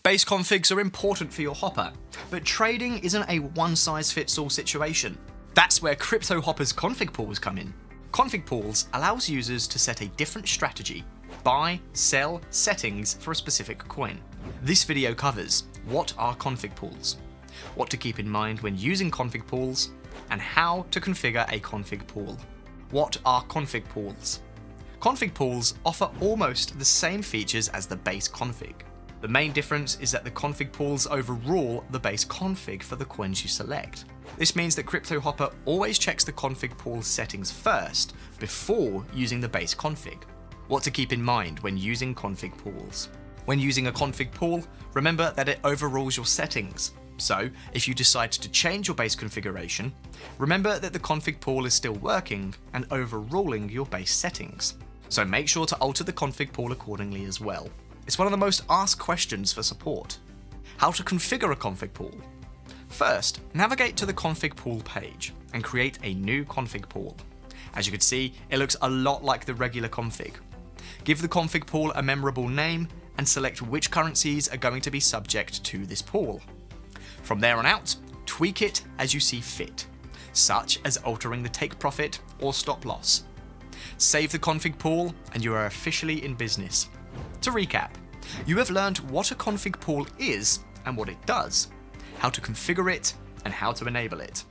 Base configs are important for your hopper, but trading isn't a one-size-fits-all situation. That's where Cryptohopper's config pools come in. Config pools allows users to set a different strategy, buy, sell, settings for a specific coin. This video covers what are config pools, what to keep in mind when using config pools, and how to configure a config pool. What are config pools? Config pools offer almost the same features as the base config. The main difference is that the config pools overrule the base config for the coins you select. This means that Cryptohopper always checks the config pool settings first before using the base config. What to keep in mind when using config pools. When using a config pool, remember that it overrules your settings. So, if you decide to change your base configuration, remember that the config pool is still working and overruling your base settings. So make sure to alter the config pool accordingly as well. It's one of the most asked questions for support. How to configure a config pool? First, navigate to the config pool page and create a new config pool. As you can see, it looks a lot like the regular config. Give the config pool a memorable name and select which currencies are going to be subject to this pool. From there on out, tweak it as you see fit, such as altering the take profit or stop loss. Save the config pool and you are officially in business. To recap, you have learned what a config pool is and what it does, how to configure it, and how to enable it.